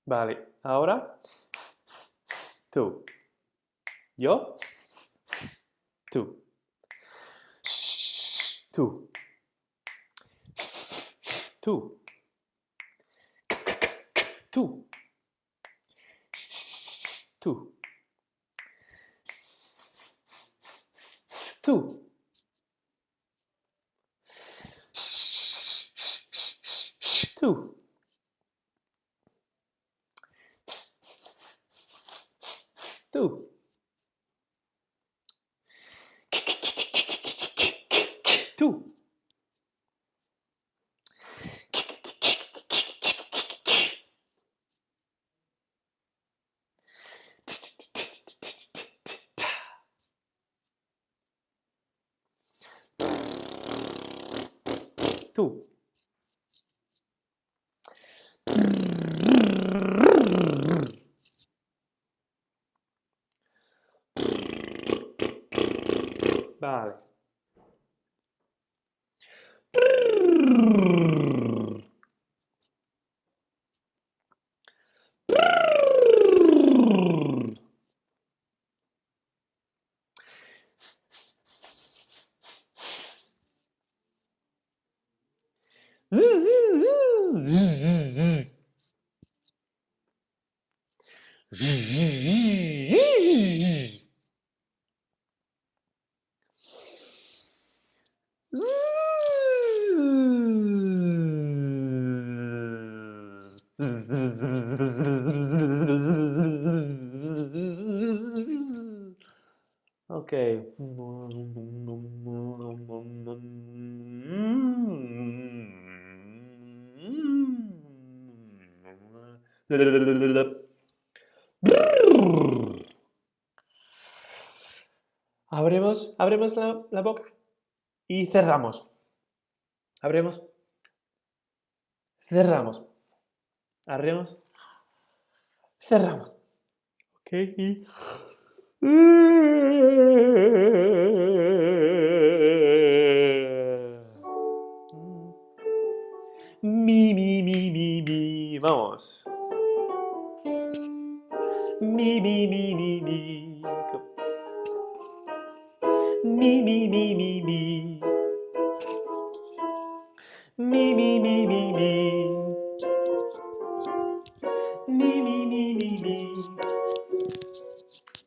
Vale, ahora tú. Yo, tú. Tú. Tú. Tú. Tú. Tú. Tú. Tú. Tú. Tú. Vale. Okay. Abrimos la boca y cerramos. Abrimos, cerramos. Abrimos, cerramos. Ok. Y... Mi. Vamos. Mi. Mi. Mi. Mi.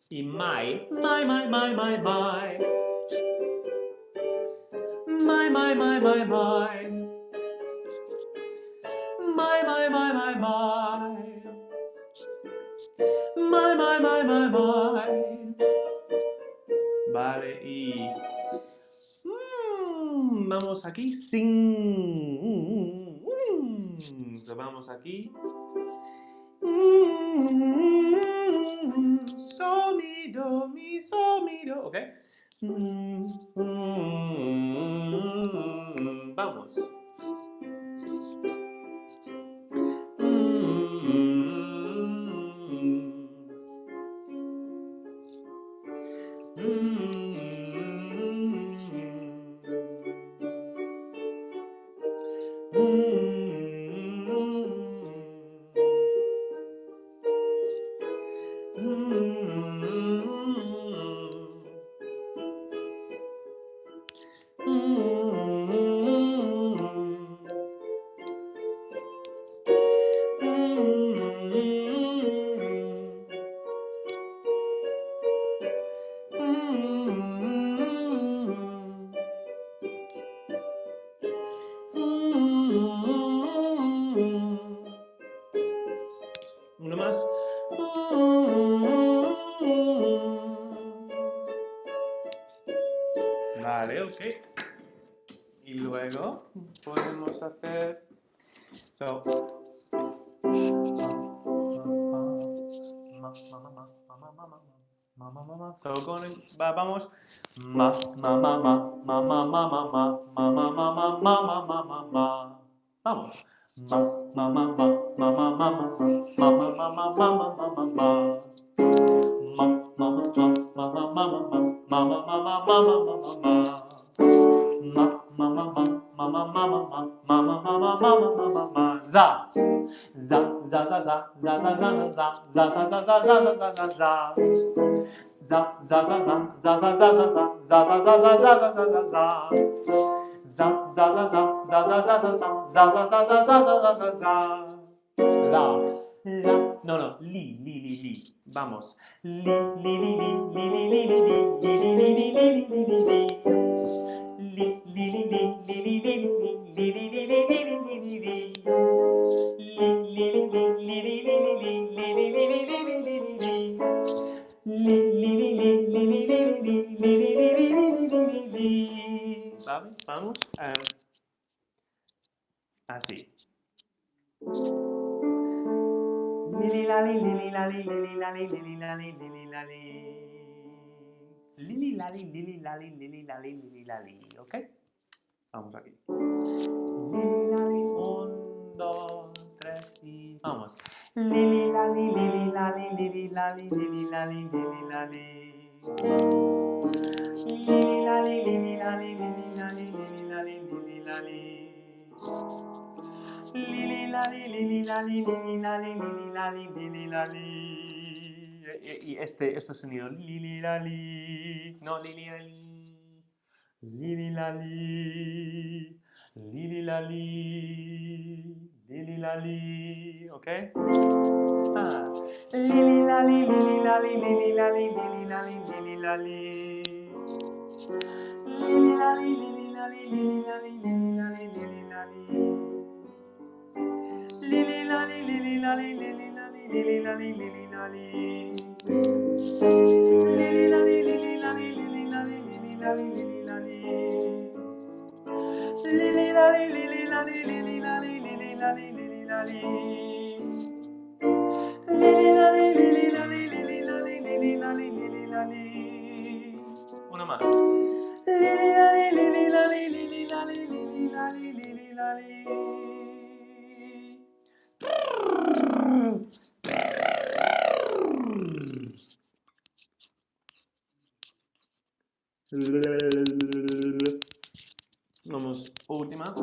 Y my. My. My. Vale, y... vamos aquí. Sing. So, vamos aquí. So, mi, do. ¿Ok? Vamos. Uno más. Vale, ok. Y luego podemos hacer... So... So, vamos. Vamos. Za. No, no, li. Vamos. Li, li, li, li, li, li, li, li, li, li, li, li, li, li, li, li. Li, li, li, li, li, li, li, li, li, li, li, li, li, li, li, li. Li, li, li, li, li, li, li, li, li, li, li, li, li, li, li, li. Li, li, li, li, li, li, li, li, li, li, li, li, li. Vamos. Así. Lili lali, lili lali, lili lali, lili lali, lili lali. Lili lali, lili lali, lili lali, lili lali. ¿Ok? Vamos aquí. Lili lali, 1, 2, 3 y vamos. Lili lali, lili lali, lili lali, lili lali, lili lali. Lili lali, lili lali, lili lali, lili lali, lili lali. Lili lali, lili lali, lili lali, lili lali, lili lali. Y este sonido, lili lali, no lili lali, lili lali, lili lali, lili lali, ¿ok? Lili lali, lili lali, lili lali, lili lali, lili lali. Lili lali, lili lali, lili lali, lili lali, lili lali. Lili lali, lili lali, lili lali, lili lali, lili lali. Lili lali, lili lali, lili lali, lili lali, lili lali. Lili lali, lili lali, lili lali, lili lali, lili lali. Lili lali, lili lali, lili lali, lili lali, lili lali. Una más. Lili lali, lili lali, lili lali, lili lali, lili lali. Vamos, última.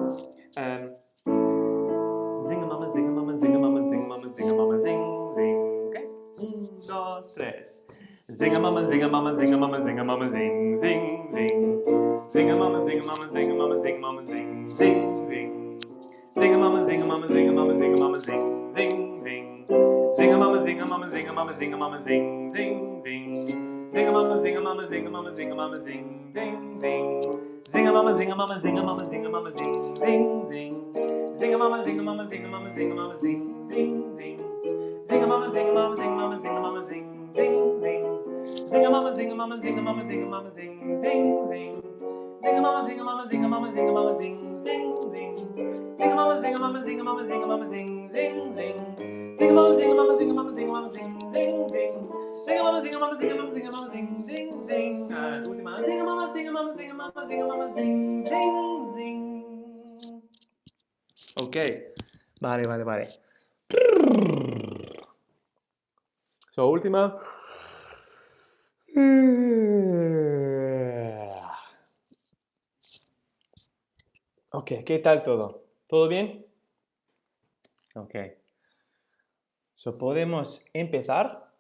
Zinga mama, zinga mama, zinga mama, zinga mama, zinga mama, zing, zing. ¿Ok? 1, 2, 3. Zinga mama, zinga mama, zinga mama, zinga mama, zing, zing, zing. Zinga mama, zinga mama, zinga mama, zinga mama, zing, zing, zing. Zinga mama, zinga mama, zinga mama, zinga mama, zing, zing, zing. Zinga mama, zinga mama, zinga mama, zinga mama, zing, zing, zing. Zinga mama, zinga mama, zinga mama, zinga mama, zing, zing, zing. Zinga mama, zinga mama, zinga mama, zinga mama, zing, zing, zing. Zinga mama, zinga mama, zinga mama, zinga mama, zing, zing, zing. Zinga mama, zinga mama, zinga mama, zinga mama, zing, zing, zing. Zinga mama, zinga mama, zinga mama, zinga mama, zing, zing, zing. Zinga mama, zinga mama, zinga mama, zinga mama, zing, zing, zing. Zinga mama, zinga mama, zinga mama, zinga mama, zing, zing, zing. Zinga mama, zinga mama, zinga mama, zinga mama, zing, zing, zing. Zinga mama, zinga mama, zinga mama, zinga mama, zing, zing, zing. Última. Zinga mama, zinga mama, zinga mama, zinga mama, zing, zing, zing. Ok. Vale. So, última. Ok, ¿qué tal todo? ¿Todo bien? Ok. So, podemos empezar,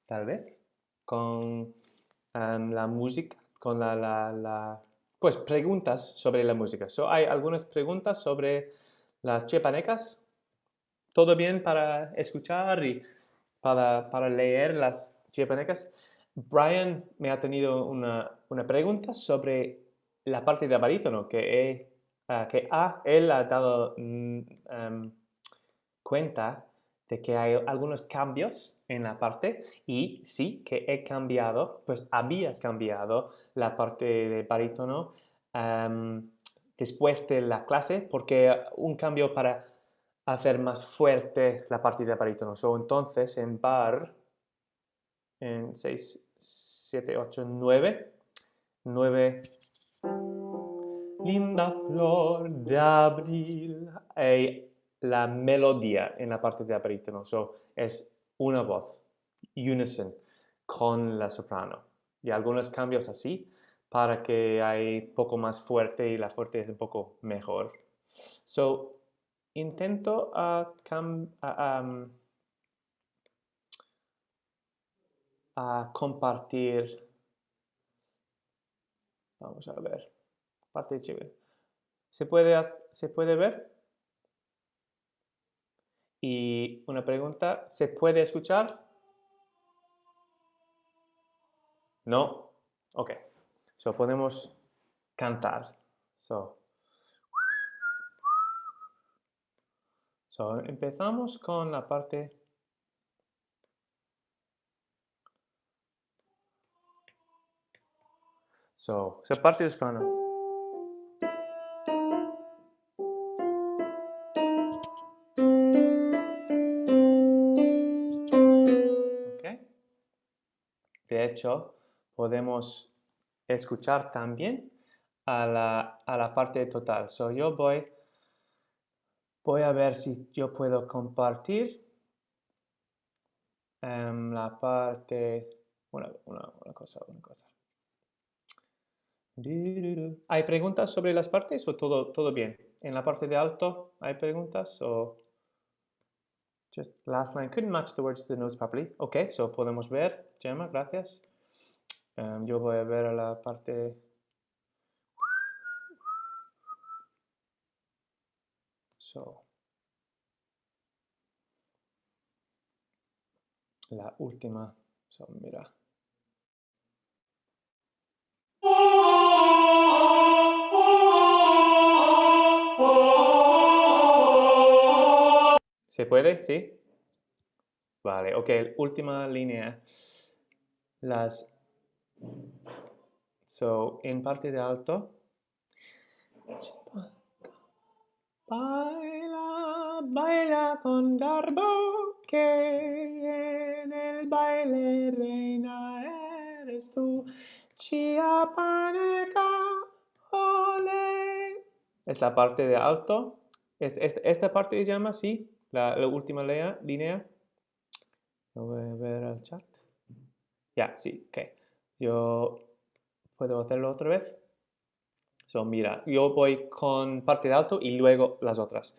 tal vez, con la música, con pues preguntas sobre la música. So, hay algunas preguntas sobre las chepanecas. ¿Todo bien para escuchar y para leer las chepanecas? Brian me ha tenido una pregunta sobre la parte de barítono que él ha dado cuenta de que hay algunos cambios en la parte y sí que he cambiado, pues había cambiado la parte de barítono después de la clase porque un cambio para hacer más fuerte la parte de barítono. Entonces en bar, en 6, 7, 8, 9, 9, linda flor de abril, la melodía en la parte de barítono. Es una voz, unison, con la soprano. Y algunos cambios así para que hay poco más fuerte y la fuerte es un poco mejor. Intento a compartir. Vamos a ver. Parte chévere. ¿Se puede ver? Y una pregunta, ¿se puede escuchar? No. Ok. So podemos cantar. Empezamos con la parte. Esa parte es plano. Ok. De hecho, podemos escuchar también a la parte total. Yo voy a ver si yo puedo compartir la parte. Una cosa. ¿Hay preguntas sobre las partes o todo bien? ¿En la parte de alto hay preguntas o just last line couldn't match the words to the notes properly? Ok, podemos ver. Gemma, gracias. Yo voy a ver a la parte. La última. Mira. ¿Se puede? ¿Sí? Vale, ok, última línea. En parte de alto. Baila, baila con garbo, que en el baile reina eres tú. Chiapaneca, ole. Es la parte de alto. Esta parte se llama así, la última línea. Lo voy a ver al chat. Ya, sí, ok. Yo puedo hacerlo otra vez. Mira, yo voy con parte de alto y luego las otras.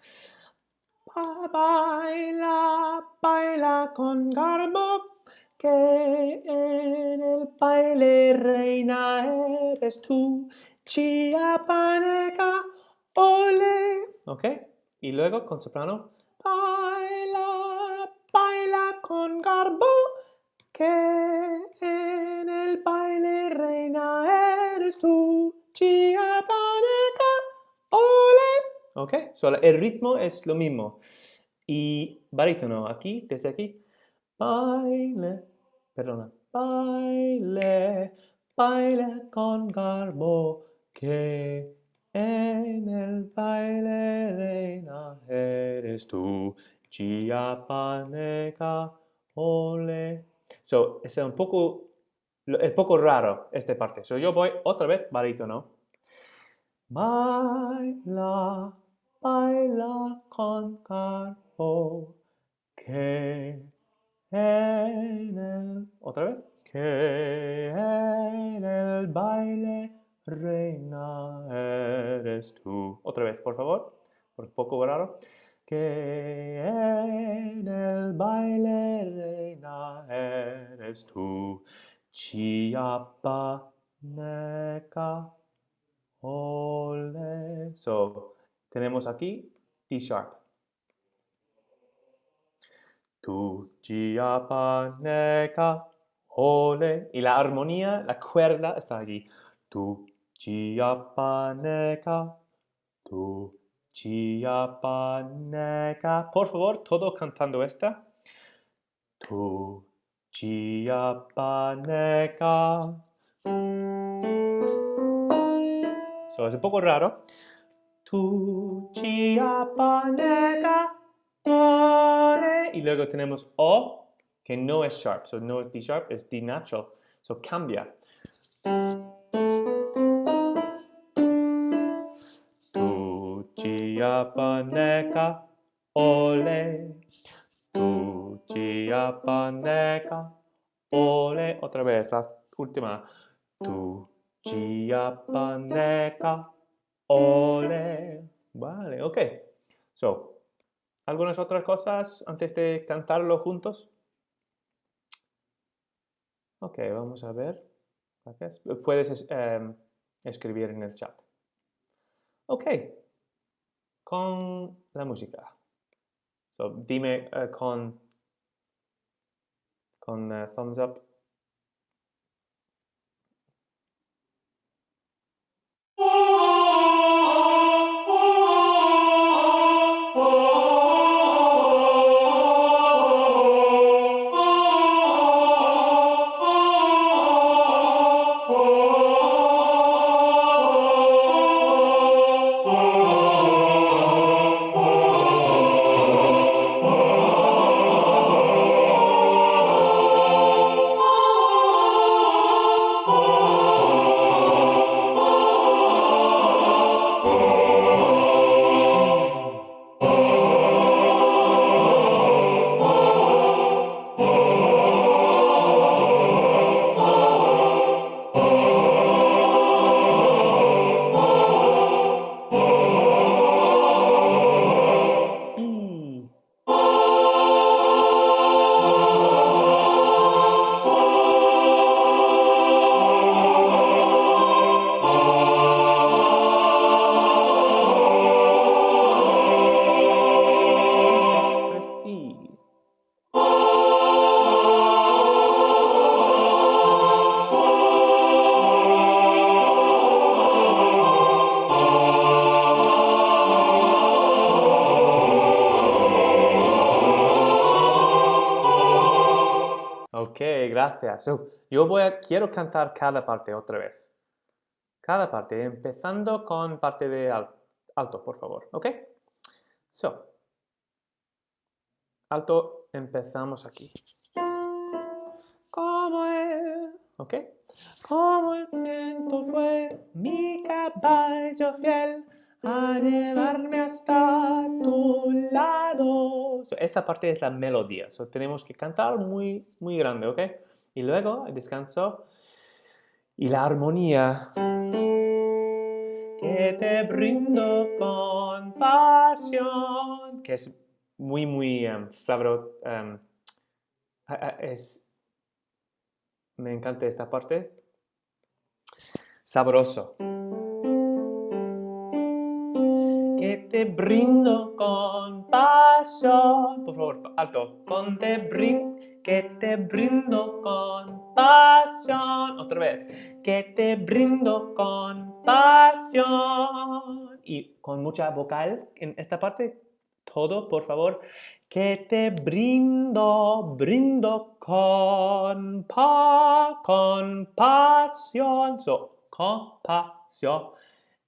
Baila, baila con garbo, que en el baile reina eres tú. Chiapaneca, ole. ¿Ok? Y luego con soprano. Baila, baila con garbo, que en el baile reina eres tú. Chiapaneca, ole. ¿Ok? El ritmo es lo mismo. Y barítono, aquí, desde aquí. Baile, perdona. Baile, baile con garbo, que en el baile reina eres tú. Chiapaneca, ole. Es un poco raro esta parte. Yo voy otra vez barítono. Baila, baila con garbo, que otra vez, que en el baile reina eres tú. Otra vez, por favor, por un poco raro. Que en el baile reina eres tú. Chiapaneca, ole. Tenemos aquí D sharp. Tu chiapaneca, ole. Y la armonía, la cuerda está allí. Tu chiapaneca, tu chiapaneca. Por favor, todo cantando esta. Tu chiapaneca. Es un poco raro. Tu chiapaneca, ole. Y luego tenemos O, que no es sharp. No es D sharp, es D natural. Cambia. Tu chiapaneca, ole. Tu chiapaneca, ole. Otra vez, la última. Tu chiapaneca, ole. Vale, ok. ¿Algunas otras cosas antes de cantarlo juntos? Ok, vamos a ver. Gracias. Puedes escribir en el chat. Ok, con la música. So, dime con thumbs up. Y y. Ok, gracias. So, quiero cantar cada parte otra vez. Cada parte, empezando con parte de alto, por favor. ¿Ok? So, alto, empezamos aquí. Como ¿ok? Como el viento fue mi caballo fiel a llevarme hasta tu lado. So, esta parte es la melodía. So, tenemos que cantar muy, muy grande, ¿ok? Y luego el descanso y la armonía. Que te brindo con pasión. Que es muy, muy me encanta esta parte. Sabroso. Que te brindo con pasión. Por favor, alto. Que te brindo con pasión. Otra vez. Que te brindo con pasión. Y con mucha vocal en esta parte. Todo, por favor. Que te brindo con pasión. So, compasión.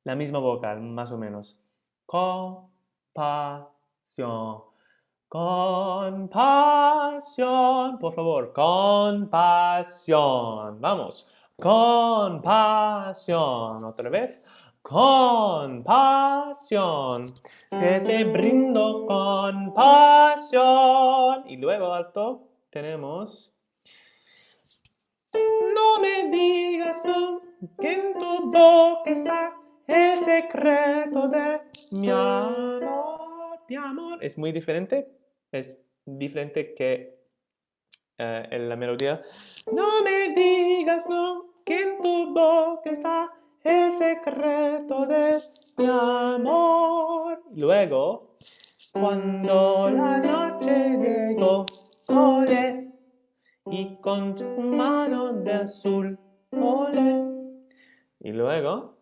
La misma vocal, más o menos. Compasión. Compasión. Por favor, compasión. Vamos. Compasión. Otra vez. Compasión. Que te brindo compasión. Y luego alto tenemos. No me digas tú que en tu boca está el secreto de mi amor. Mi amor. Es muy diferente. Es diferente que en la melodía. No me digas no que en tu boca está el secreto de mi amor. Luego, cuando la noche llegó, ole, y con su mano de azul, ole. Y luego,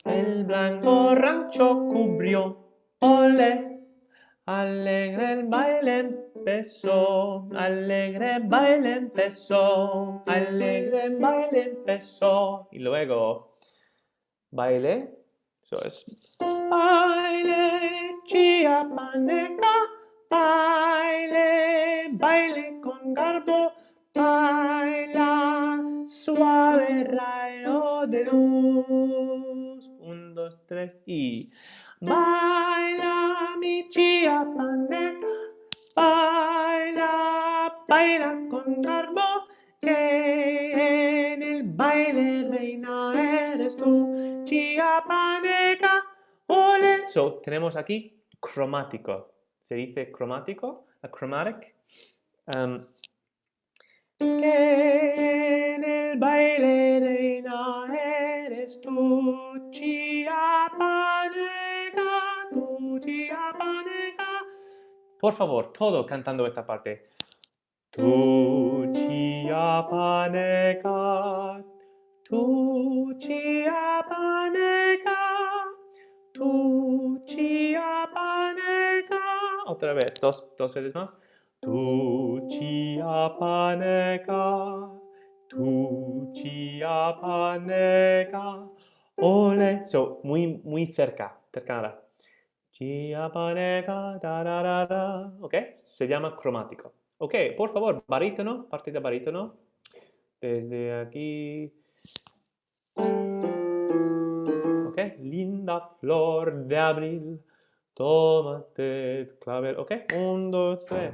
el blanco rancho cubrió, ole. Alegre el baile empezó, alegre el baile empezó, alegre el baile empezó. Y luego, baile, eso es baile chiapaneca, baile, baile con garbo, baila suave rayo de luz. 1, 2, 3 y baila mi chiapaneca, baila, baila con garbo, que en el baile reina eres tú, chiapaneca, ole. So, tenemos aquí cromático. Se dice cromático, a chromatic. Que tu chiapaneca, tu chiapaneca. Por favor, todo cantando esta parte. Tu chiapaneca, tu chiapaneca, tu chiapaneca. Otra vez, dos veces más. Tu chiapaneca, tu chiapaneca. Ole. So, muy cercana. Chiapaneca, tararara. ¿Ok? Se llama cromático. Ok, por favor, barítono, parte de barítono. Desde aquí. Ok, linda flor de abril, tómate clavel. Ok, 1, 2, 3.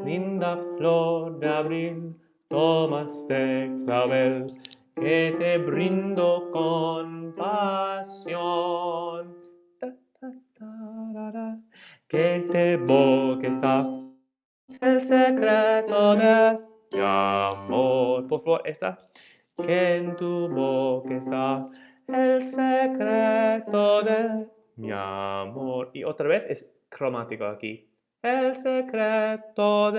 Linda flor de abril, tomaste clavel, que te brindo con pasión. Ta, ta, tarara. Que te boque está el secreto de mi amor. Por favor, esta. Que en tu boca está el secreto de mi amor. Y otra vez es cromático aquí. El secreto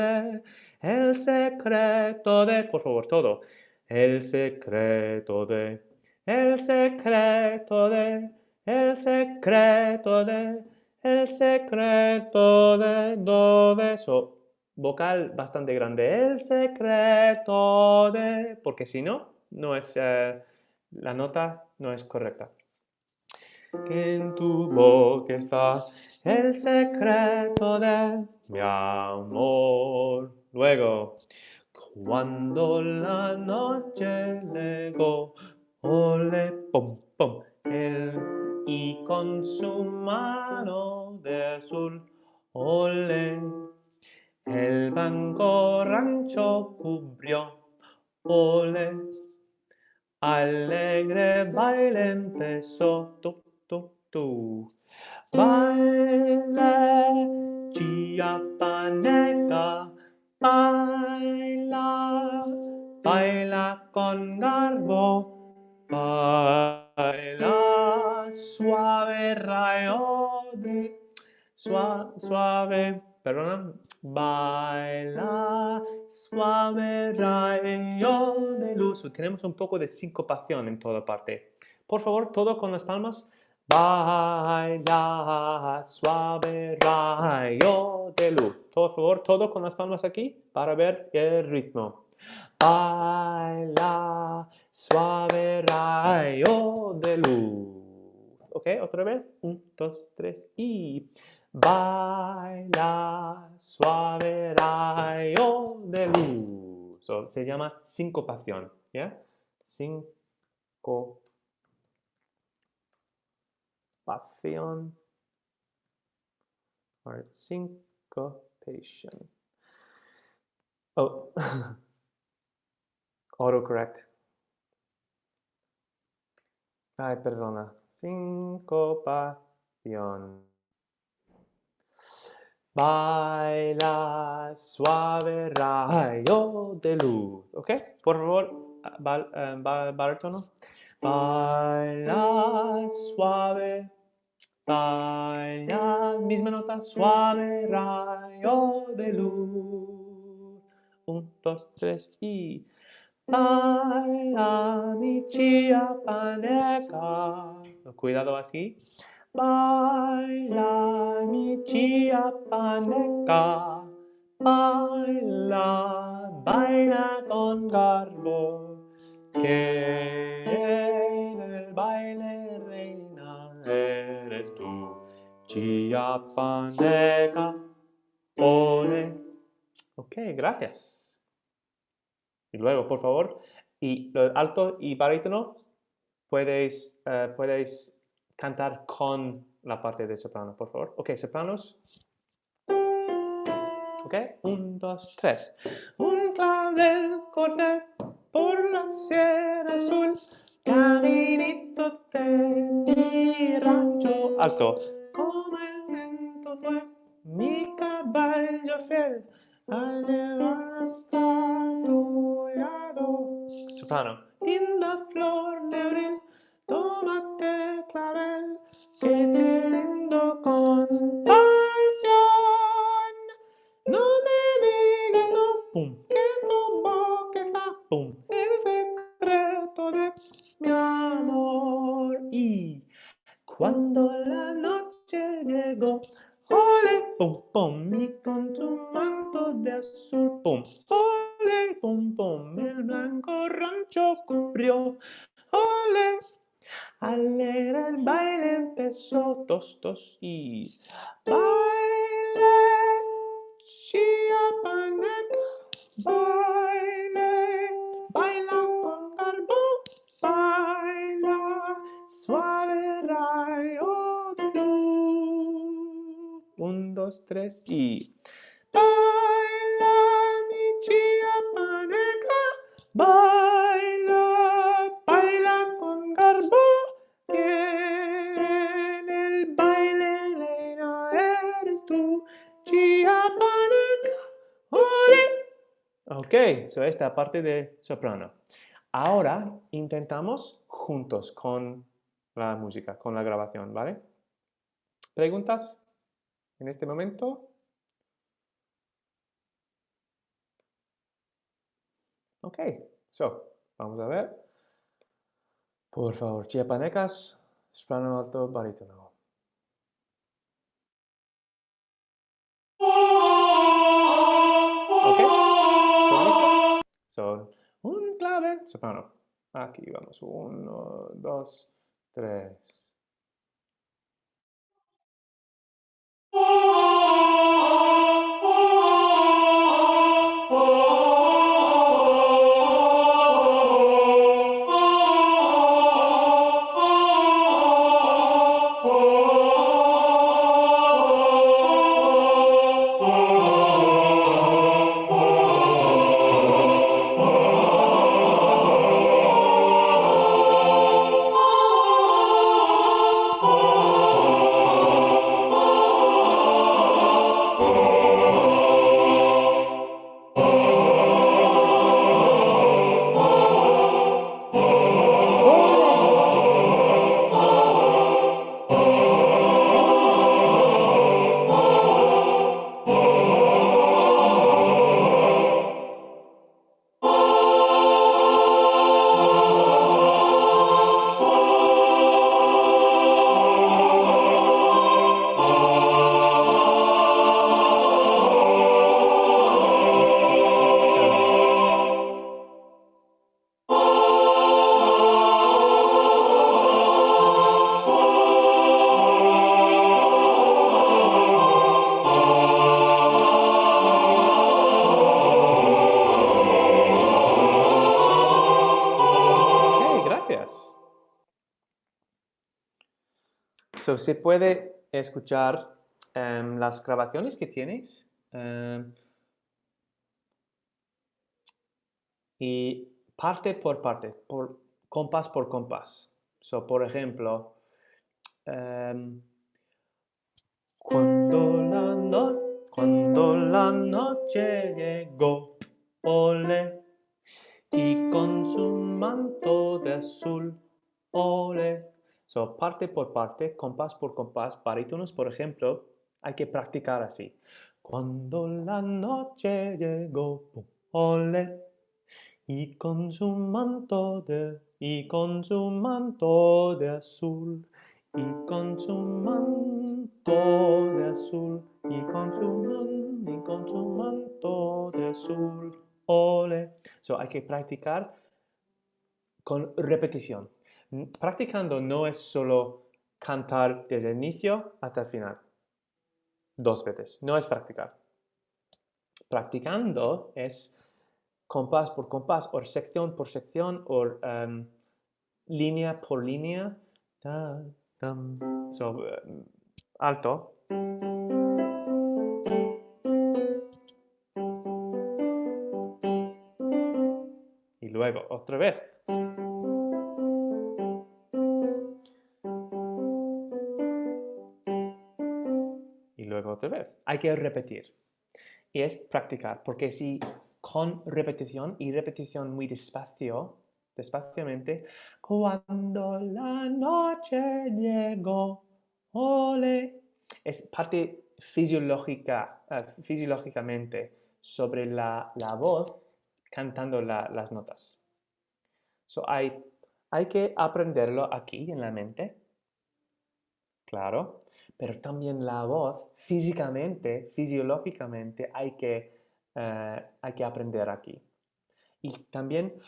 de, por favor, todo. El secreto de, el secreto de, el secreto de, el secreto de, do, de, so. Vocal bastante grande. El secreto de, porque si no, no es, la nota no es correcta. Que en tu boca está el secreto de mi amor. Luego, cuando la noche llegó, ole, pom, pom, él y con su mano de azul, ole, el banco rancho cubrió, ole, alegre baile empezó, tu. Baile, chiapaneca, baila, baila con garbo, baila suave rayo de, suave, perdona, baila suave rayo de luz. Tenemos un poco de sincopación en toda parte. Por favor, todo con las palmas. Baila suave rayo de luz. Por favor, todo con las palmas aquí para ver el ritmo. Baila suave rayo de luz. Ok, otra vez. 1, 2, 3 y baila suave rayo de luz. So, se llama sincopación. ¿Ya? Sincopación. Or syncopation. Oh, autocorrect. Ay, perdona. Sincopación. Baila suave rayo de luz. ¿Ok? Por favor, barítono. Baila suave. Baila, misma nota, suave rayo de luz. 1, 2, 3 y baila mi chiapaneca. Cuidado así. Baila mi chiapaneca. Baila, baila con garbo. Que en el baile reina eres tú. Chiapaneca. Ole. Ok, gracias. Y luego, por favor, y lo alto y barítono, puedes cantar con la parte de soprano, por favor. Ok, sopranos. Ok, 1, 2, 3. Un clavel corté por la sierra azul, caminito de mi rancho alto. Como el viento fue mi caballo fiel, al llevar hasta tu lado. Soprano. Linda flor de abril, toma pum, pum, el blanco rancho cubrió. Ole, alegre el baile empezó, tos, tos y baile, chiapaneca, baile, baila con garbo, baila, suave rayo tú. 1, 2, 3 y baila mi chiapaneca, baila, baila con garbo, que en el baile Elena eres tú, chiapaneca, ole. Ok, so esta parte de soprano. Ahora intentamos juntos con la música, con la grabación, ¿vale? ¿Preguntas en este momento? Ok, so, vamos a ver. Por favor, chiapanecas, soprano alto, barítono. Ok, ¿todo listo? Son un clave, soprano. Aquí vamos, 1, 2, 3. Ok, gracias. So, ¿se puede escuchar las grabaciones que tienes? Y parte por parte, por compás por compás. So, por ejemplo, em, cuando la noche llegó, ole, y con su manto de azul, ole. So, parte por parte, compás por compás, barítonos, por ejemplo, hay que practicar así. Cuando la noche llegó, ole, y con su manto de azul, y con su manto de azul, y con su manto de azul, ole. So, hay que practicar con repetición. Practicando no es solo cantar desde el inicio hasta el final, 2 veces, no es practicar. Practicando es compás por compás, o sección por sección, o línea por línea. Ta, tam. So, alto. Y luego otra vez. Y luego otra vez. Hay que repetir. Y es practicar, porque si con repetición y repetición muy despaciamente, cuando la noche llegó, ole, es parte fisiológicamente sobre la voz cantando las notas. So, hay que aprenderlo aquí en la mente, claro, pero también la voz físicamente, fisiológicamente, hay que aprender aquí. Y también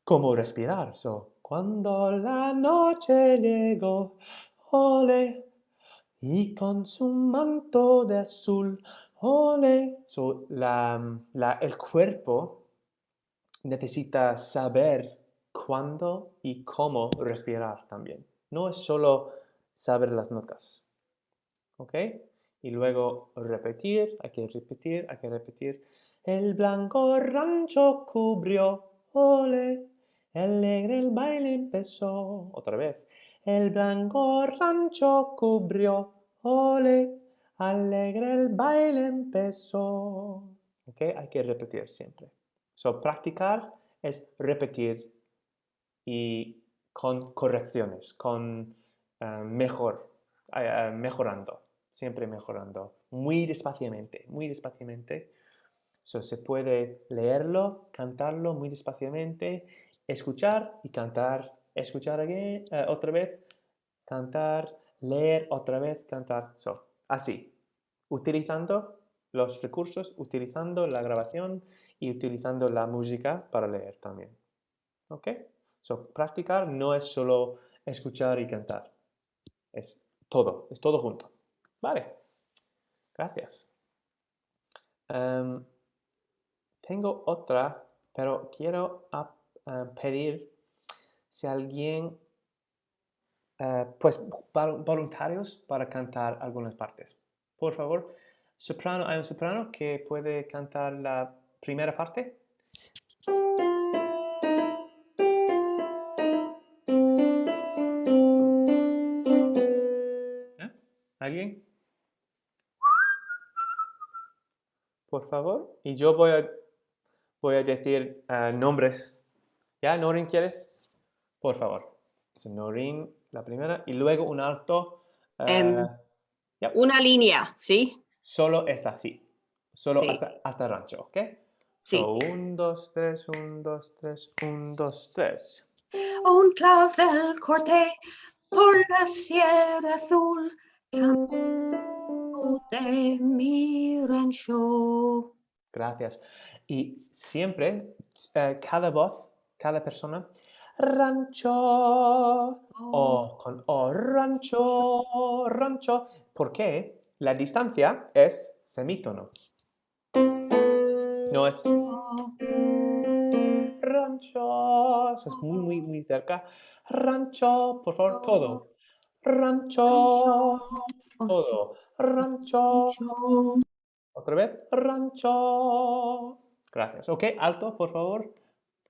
cómo respirar. So, cuando la noche llegó, ole, y con su manto de azul, ole. So, el cuerpo necesita saber cuándo y cómo respirar también. No es solo saber las notas. ¿Ok? Y luego repetir, hay que repetir, hay que repetir. El blanco rancho cubrió, ole, alegre el baile empezó. Otra vez. El blanco rancho cubrió, ole, alegre el baile empezó. ¿Ok? Hay que repetir siempre. So, practicar es repetir y con correcciones, con mejorando, siempre mejorando, muy despaciamente, muy despaciamente. So, se puede leerlo, cantarlo muy despaciamente, escuchar y cantar, escuchar otra vez, cantar, leer otra vez, cantar. So, así, utilizando los recursos, utilizando la grabación y utilizando la música para leer también. ¿Ok? So, practicar no es solo escuchar y cantar, es es todo junto. Vale, gracias. Em, tengo otra, pero quiero pedir si alguien, pues, voluntarios para cantar algunas partes. Por favor, soprano, hay un soprano que puede cantar la primera parte. ¿Eh? ¿Alguien? Por favor. Y yo voy a decir nombres. ¿Ya, Norin, quieres? Por favor. So, Norin, la primera. Y luego un alto. Em, Ya, una línea, ¿sí? solo esta, sí. Solo Sí, hasta rancho, ¿ok? sí. So, 1, 2, 3, 1, 2, 3, 1, 2, 3. Un clavel corté por la sierra azul, canto de mi rancho. Gracias. Y siempre, cada voz, cada persona, rancho, o con o, rancho, rancho. ¿Por qué? La distancia es semítono. No es rancho. Eso es muy, muy, muy cerca. Rancho, por favor, todo. Rancho, todo. Rancho. Rancho. Otra vez. Rancho. Gracias. Ok, alto, por favor.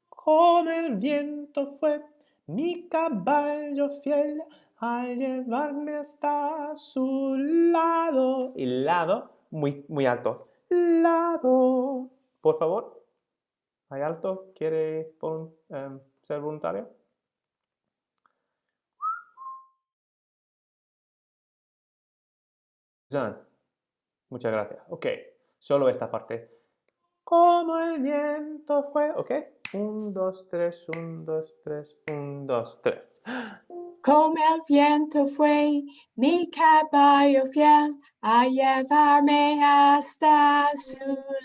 Como el viento fue mi caballo fiel al llevarme hasta su lado. Y lado, muy, muy alto. Lado. Por favor. ¿Hay alto? ¿Quiere ser voluntario? Susan, muchas gracias. Ok, solo esta parte. Como el viento fue. Ok. 1, 2, 3, 1, 2, 3, 1, 2, 3. Como el viento fue mi caballo fiel a llevarme hasta su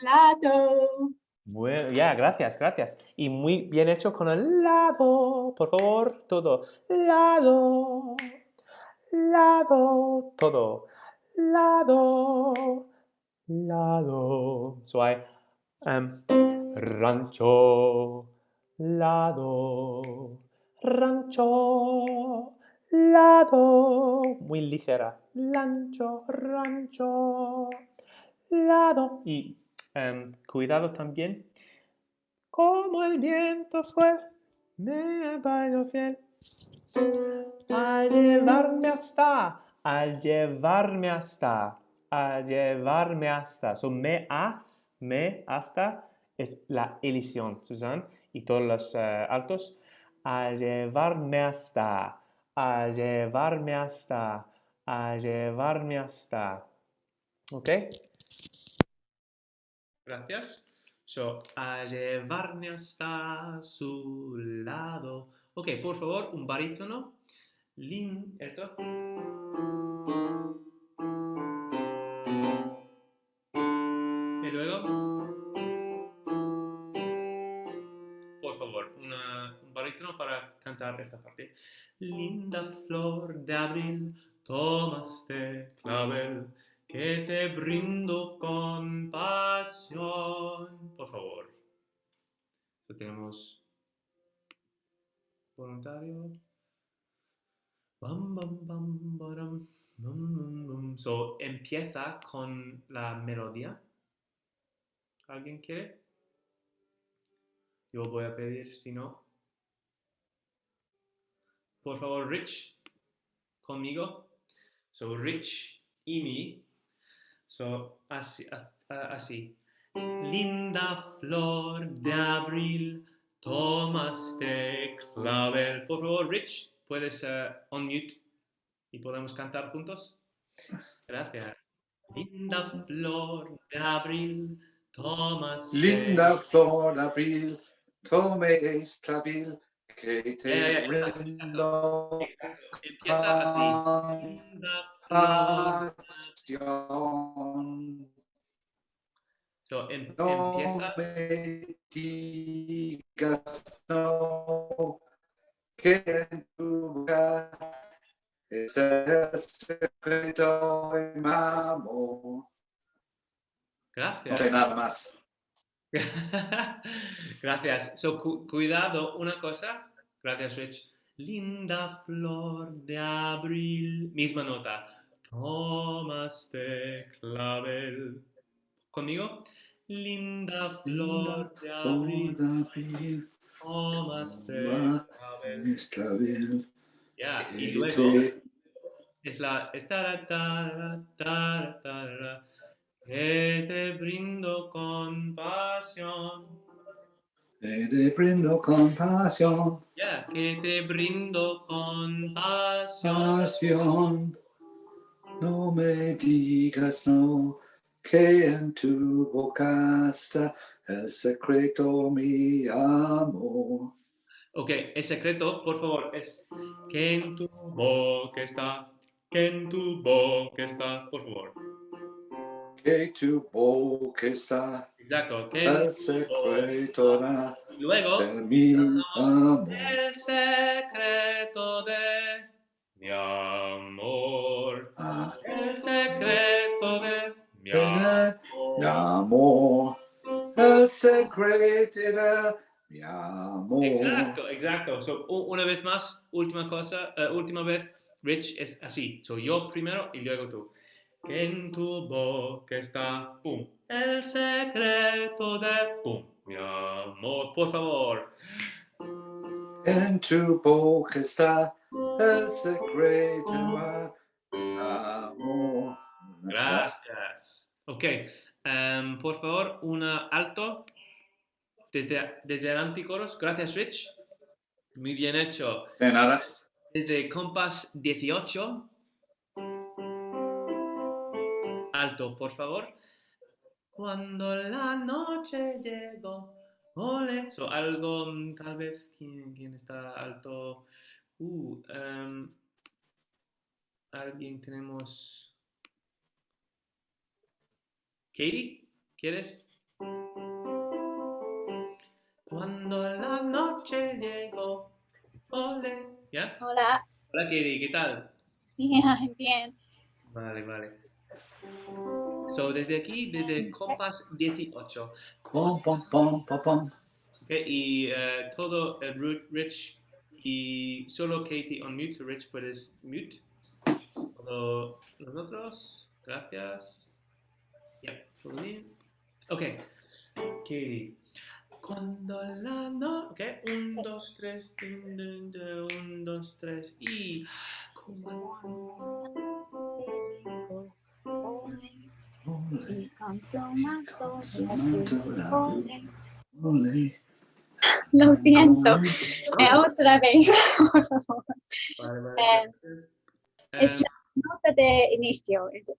lado. Bueno, ya, gracias, gracias. Y muy bien hecho con el lado. Por favor, todo. Lado, lado, todo. Lado, lado. So hay rancho, lado, rancho, lado. Muy ligera. Rancho, rancho, lado. Y cuidado también. Como el viento fue, me bailó fiel. A llevarme hasta, a llevarme hasta, a llevarme hasta. So, me hasta es la elisión, Susan, y todos los altos. A llevarme hasta, a llevarme hasta, a llevarme hasta. ¿Ok? Gracias. So, a llevarme hasta su lado. Ok, por favor, un barítono. Esto. Y luego. piano para cantar esta parte. Linda flor de abril, toma este clavel, que te brindo con pasión. Por favor. Tenemos voluntario. Bam, bam, bam, baram, bam, bam, bam. So, empieza con la melodía. ¿Alguien quiere? Yo voy a pedir, si no. Por favor, Rich, conmigo. So, Rich y me. So, así. Linda flor de abril, tomaste clavel. Por favor, Rich, puedes unmute y podemos cantar juntos. Gracias. Linda flor de abril, tomaste. Linda flor de abril, tome este clavel, que te brindo Exacto. Empieza así. Linda flor. pasión. So, No empieza. me digas no, que en tu boca es el secreto de mi amor. Gracias. No sé nada más. Gracias. So, cuidado, una cosa. Gracias, Rich. Linda flor de abril. Misma nota. Tomaste clavel. ¿Conmigo? Linda flor de abril. Tomaste clavel. Ya, y luego es la. Que te brindo con pasión. Que te brindo con pasión. Ya, que te brindo con pasión. Pasión. No me digas no, que en tu boca está el secreto, mi amor. Ok, el secreto, por favor, es que en tu boca está, que en tu boca está, por favor. Que tu boca está Exacto, que en el tu secreto boca. Y luego, de mi amor. el secreto de mi amor. Ah, El secreto de mi mi amor. amor, el secreto de mi amor. Exacto, exacto. So, una vez más, última cosa, última vez, Rich, es así. So, yo primero y luego tú. Que en tu boca está, pum, el secreto de, pum, mi amor. Por favor. En tu boca está el secreto de mi amor. Gracias. Ok, por favor, una alto desde el anticoros. Gracias, Rich. Muy bien hecho. De nada. Desde compás 18. Alto, por favor. Cuando la noche llegó. Ole. So, algo, tal vez, ¿quién está alto? Alguien tenemos. Katie, ¿quieres? Cuando la noche llegó. Ole. ¿Ya? Hola, Hola, Katie, ¿qué tal? bien, bien. Vale, vale. So, desde aquí, desde compás 18. Pom, pom, pom, pom, pom. Okay, y todo Rich y solo Katie on mute, so Rich puedes mute. Todos los otros, gracias. Ya, todo bien. Ok, Katie. Cuando la no. Ok, 1, 2, 3. 1, 2, 3. Y. Y consumando sus voces. Ole. Lo siento. Otra vez, por favor. Vale, vale, gracias. Es la nota de inicio. Es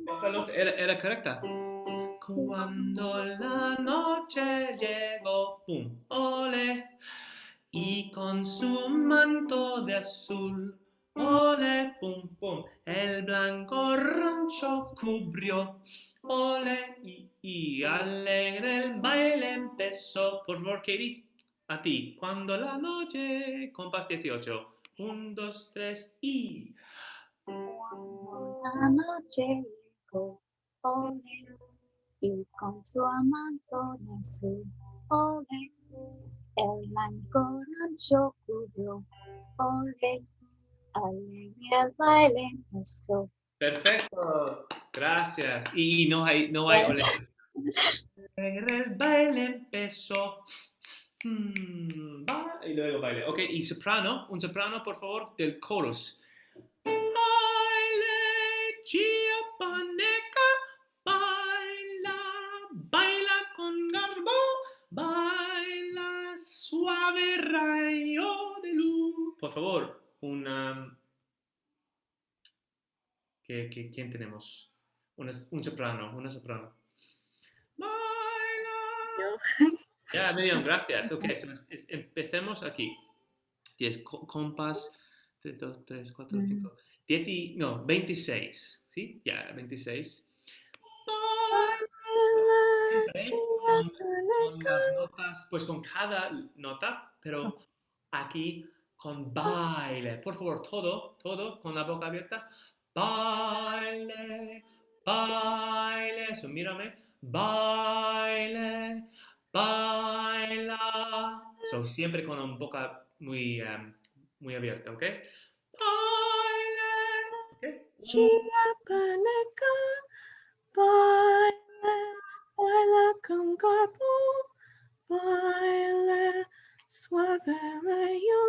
Esta nota era correcta. Cuando la noche llegó, pum, ole, y con su manto de azul, ole, pum, pum, el blanco rancho cubrió, ole, y y alegre el baile empezó. Por favor, Katie, a ti. Cuando la noche, compás 18. 1, 2, 3 y... La noche llegó, ole, y con su amante en su ole, el blanco rancho cubrió, ole, alegre el baile empezó. Perfecto, gracias. Y no hay ole. Alegre el baile empezó. Y luego baile. Ok, y soprano, un soprano, por favor, del chorus. Baile, chiapaneca, baila, baila con garbo, baila suave rayo de luz. Por favor, ¿quién tenemos? Un soprano, una soprano. Baila. Ya, Miriam, gracias. Ok, empecemos aquí. 10 compás, 3, 2, 3, 4, 5, 10 y, no, 26, ¿sí? Ya, 26. Con las notas, pues con cada nota, pero aquí con baile. Por favor, todo con la boca abierta. Baile, baile. Eso, mírame. Baile, baila. So, siempre con una boca muy abierta, ¿ok? Baile. ¿Ok? Chiapaneca, baila, baila con garbo, baila suave rayo.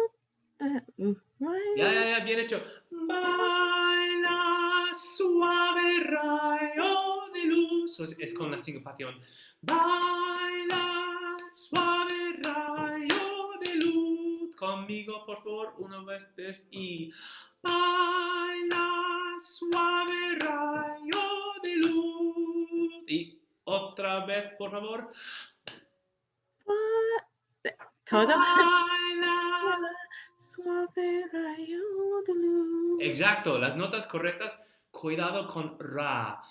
Ya, bien hecho. Baila suave rayo de luz. Es con la sincopación. Baila suave rayo de luz. Conmigo, por favor, 1, 2, 3 y... Baila suave rayo de luz. Y otra vez, por favor. Todo. Baila. Suave rayo de luz. Exacto, las notas correctas. Cuidado con ra.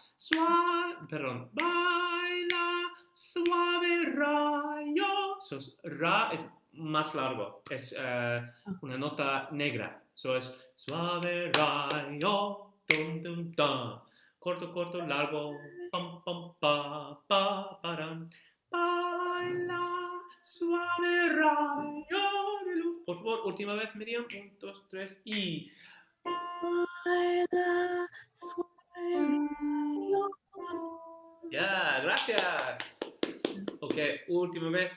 Perdón. Baila suave rayo. Ra es más largo. Es una nota negra. Es suave rayo. Tum, tum, tum. Corto, largo. Pam, pam, pa, param. Baila suave rayo de luz. Por favor, última vez, Miriam. 1, 2, 3 y... Baila suave rayo de luz. Ya, gracias. Ok, última vez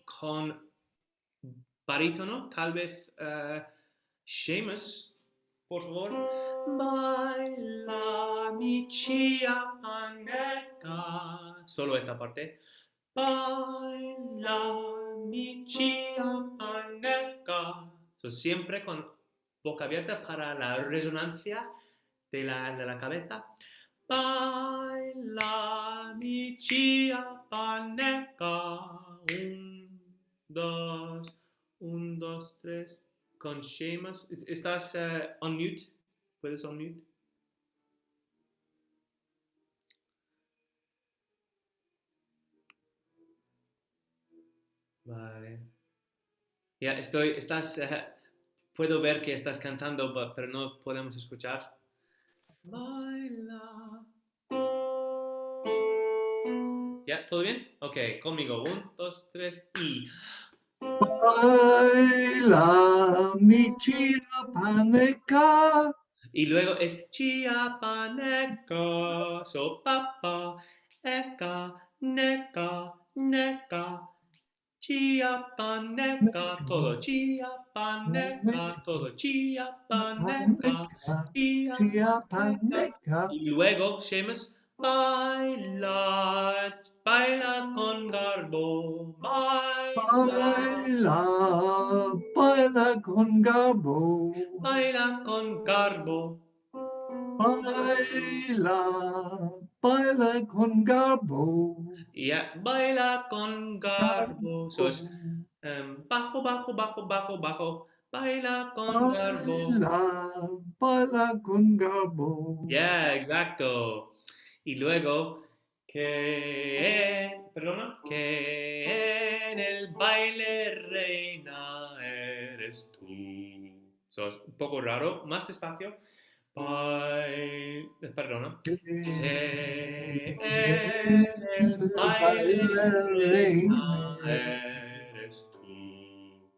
con barítono, tal vez Seamus, por favor. Baila mi chiapaneca. Solo esta parte. Baila mi chiapaneca. Siempre con boca abierta para la resonancia de la cabeza. Baila mi chiapaneca. 1, 2, 3. Con Seamus. ¿Estás on mute? ¿Puedes on mute? Vale. Ya, puedo ver que estás cantando, pero no podemos escuchar. Baila. ¿Ya? ¿Todo bien? Ok, conmigo. 1, 2, 3 y... Baila mi chiapaneca. Y luego es chiapaneca. Papa, eka, neca, neca. Chiapaneca, todo. Chiapaneca, todo. Chiapaneca, Chiapaneca. Y luego, Seamus, baila con garbo. Baila con garbo. Baila con garbo. Baila con garbo. Ya, baila con garbo. Es bajo, bajo, bajo, bajo, bajo. Baila con garbo. Baila con garbo. Ya, exacto. Y luego, Perdona. Que en el baile reina eres tú. So, es un poco raro. Más despacio. Perdona. Que en el baile reina eres tú.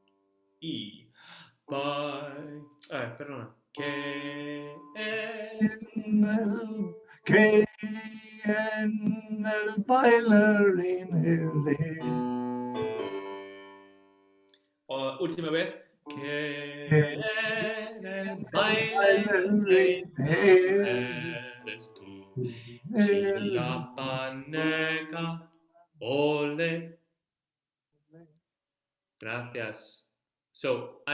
Y perdona. Que Que en el bailarín última vez. Que en el baile eres tú. Chiapaneca, ole. Gracias. So,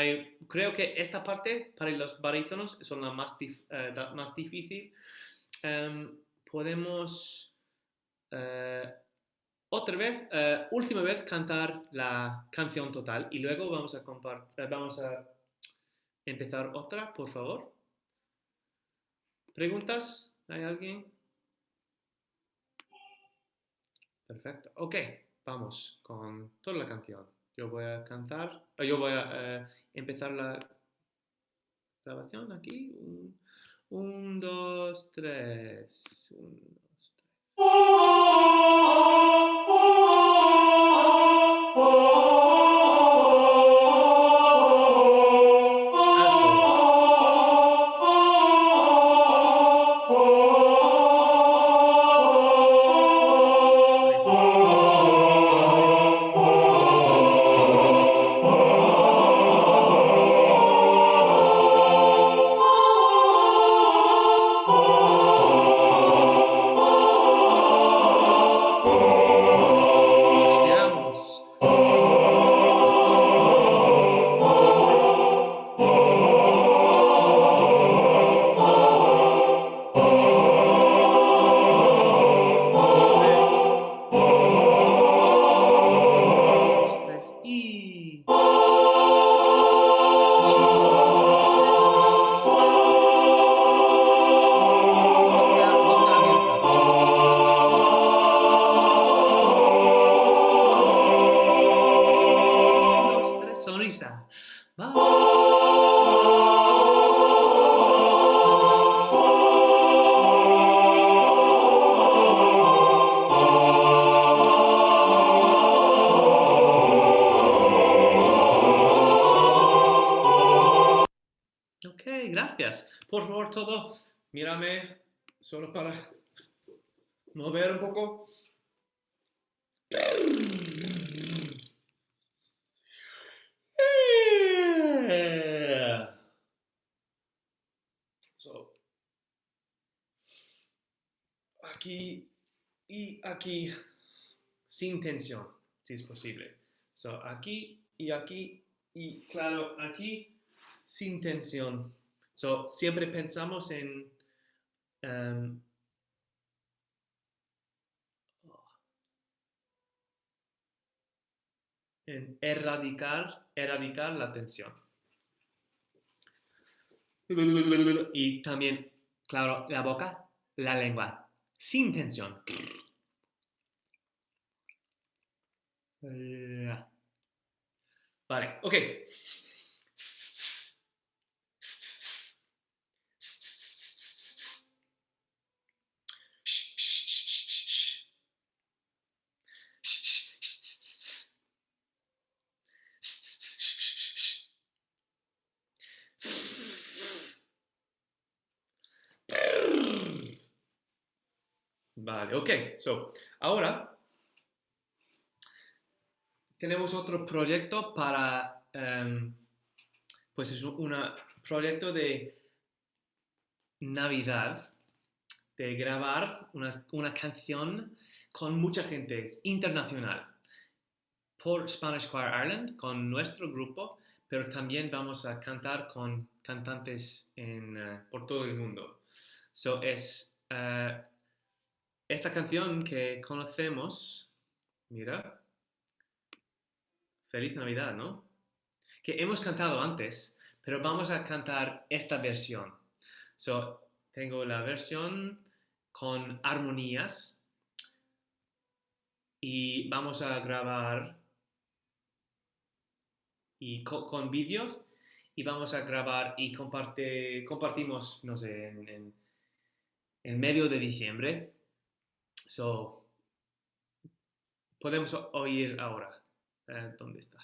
creo que esta parte para los barítonos son la más difícil. Podemos otra vez, última vez, cantar la canción total y luego vamos a empezar otra, por favor. ¿Preguntas? ¿Hay alguien? Perfecto. Ok, vamos con toda la canción. Yo voy a empezar la grabación aquí. 1, 2, 3. 1, 2, 3. Sonrisa. Ok, gracias. Por favor, todo, mírame solo para mover un poco. So, aquí y aquí, sin tensión, si es posible. So, aquí y claro, aquí, sin tensión. So, siempre pensamos en erradicar la tensión. Y también, claro, la boca, la lengua, sin tensión. Vale, ok. Vale, ok. So, ahora tenemos otro proyecto para, pues es un proyecto de Navidad, de grabar una canción con mucha gente internacional por Spanish Choir Ireland, con nuestro grupo, pero también vamos a cantar con cantantes por todo el mundo. So, es esta canción que conocemos, mira, Feliz Navidad, ¿no? Que hemos cantado antes, pero vamos a cantar esta versión. So, tengo la versión con armonías. y vamos a grabar y con vídeos y vamos a grabar y compartimos, no sé, en medio de diciembre. So, podemos oír ahora. ¿Dónde está?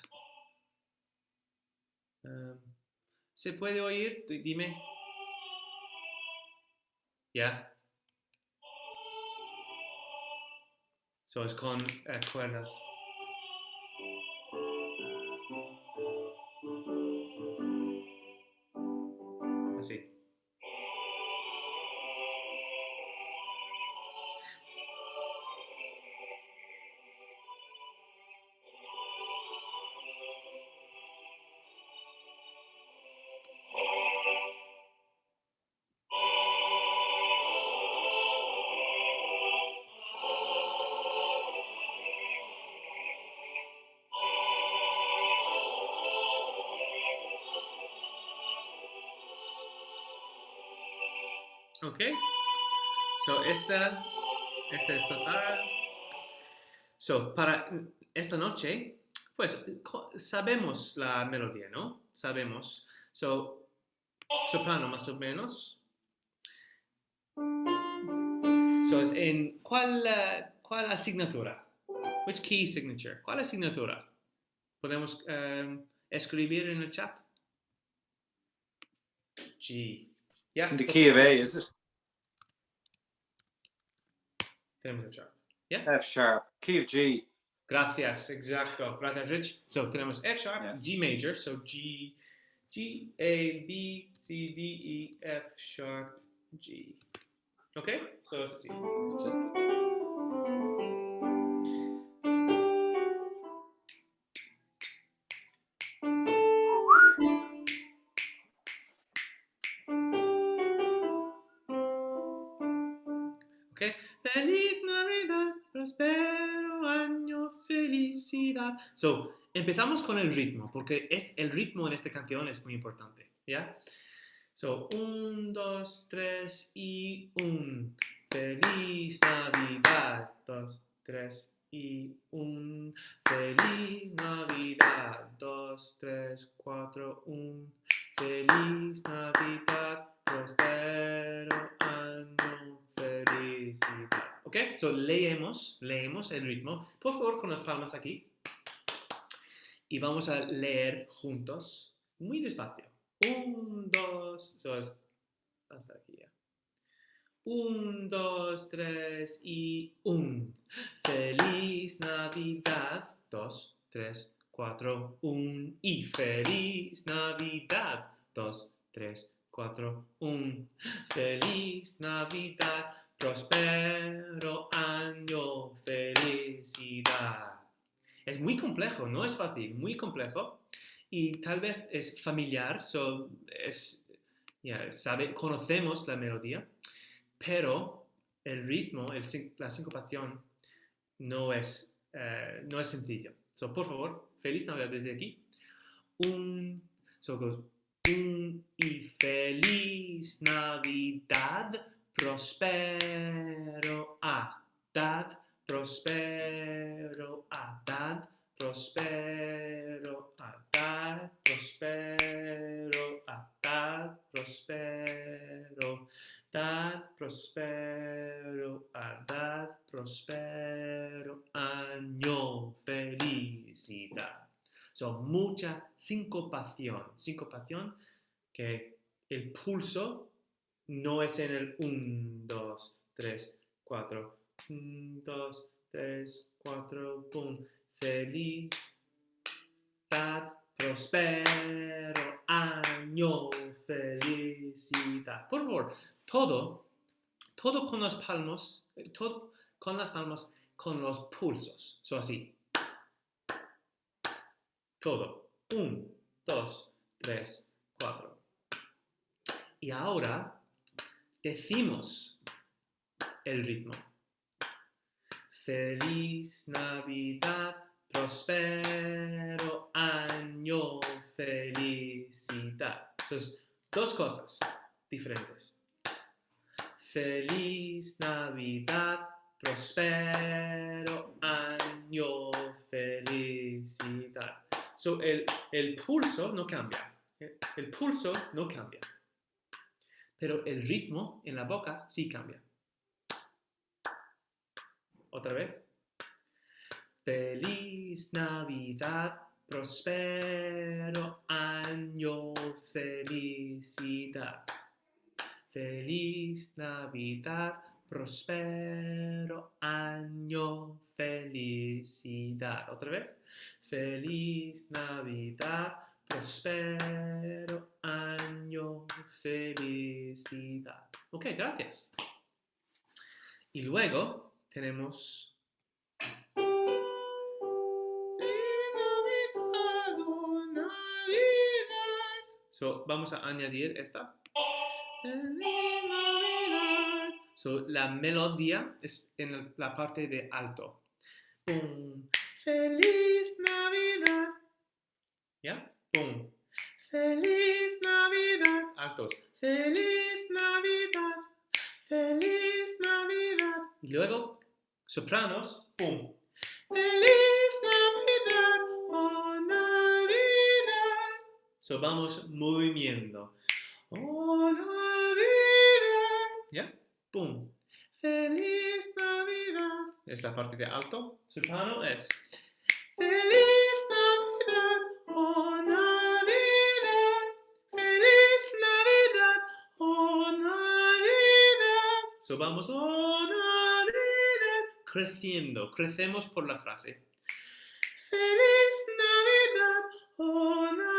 ¿Se puede oír? Dime. ¿Ya? So, es con cuerdas. Así. Ok. So, esta es total. So, para esta noche, pues sabemos la melodía, ¿no? Sabemos. So, soprano más o menos. So, es en ¿cuál asignatura? Which key signature? ¿Cuál asignatura? ¿Podemos escribir en el chat? G. Yeah. In the key of A, is it? Tenemos el sharp. Yeah. F sharp. Key of G. Gracias, exacto. Gracias, Rich. So, tenemos F sharp, Yeah. G major. So, G, A, B, C, D, E, F sharp, G. Okay? So, es así. That's it. Okay? Feliz Navidad, prospero año, felicidad. So, empezamos con el ritmo, porque el ritmo en esta canción es muy importante. ¿Ya? So, 1, 2, 3 y 1. Feliz Navidad. 2, 3 y 1. Feliz Navidad. 2, 3, 4, 1. Feliz Navidad. Prospero año. Felicidad. ¿Ok? So, leemos el ritmo. Por favor, con las palmas aquí. Y vamos a leer juntos, muy despacio. 1, 2, so es hasta aquí ya. 1, 2, 3 y 1. Feliz Navidad. 2, 3, 4, 1. Y feliz Navidad. 2, 3, 4, 1. Feliz Navidad. Prospero año. Felicidad. Es muy complejo, no es fácil, muy complejo. Y tal vez es familiar, conocemos la melodía, pero el ritmo, la sincopación no es sencillo. So, por favor, feliz Navidad desde aquí. 1 y feliz Navidad, prospero a dad, prospero a dad, prospero a dad, prospero a dad, prospero dad, prospero a dad, prospero año, felicidad. So, mucha sincopación que el pulso no es en el 1, 2, 3, 4, 1, 2, 3, 4, pum. Feliz, prospero año, felicidad. Por favor, todo con las palmas, con los pulsos. So, así. Todo. 1, 2, 3, 4. Y ahora decimos el ritmo. Feliz Navidad, prospero año, felicidad. Son dos cosas diferentes. Feliz Navidad, prospero año. año, felicidad. So, el pulso no cambia. El pulso no cambia. Pero el ritmo en la boca sí cambia. Otra vez. Feliz Navidad, próspero año, felicidad. Feliz Navidad, próspero año, felicidad. Otra vez. Feliz Navidad, próspero año, felicidad. Ok, gracias. Y luego tenemos... So, vamos a añadir esta. So, la melodía es en la parte de alto. Pum. Feliz Navidad. ¿Ya? Pum. Feliz Navidad. Altos. Feliz Navidad. Feliz Navidad. Y luego, sopranos. Pum. Feliz Navidad. Oh, Navidad. So, vamos moviendo. Oh, Navidad. ¿Ya? Pum. Feliz Navidad. Es la parte de alto. Soprano es Feliz Navidad. Oh, Navidad. Feliz Navidad. Oh, Navidad. So vamos, oh, Navidad. Creciendo. Crecemos por la frase. Feliz Navidad. Oh, Navidad.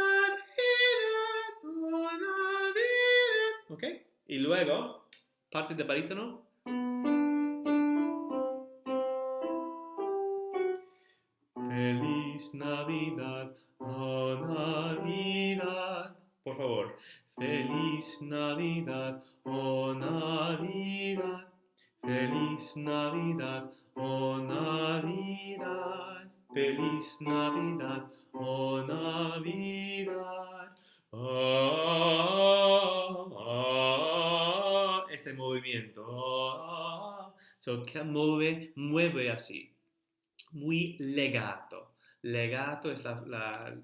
Oh, Navidad. ¿Ok? Y luego, parte de barítono. Feliz Navidad, oh Navidad. Por favor. Feliz Navidad, oh Navidad. Feliz Navidad, oh Navidad. Feliz Navidad, oh Navidad. Este movimiento. So, que mueve así. Muy legato. Legato es la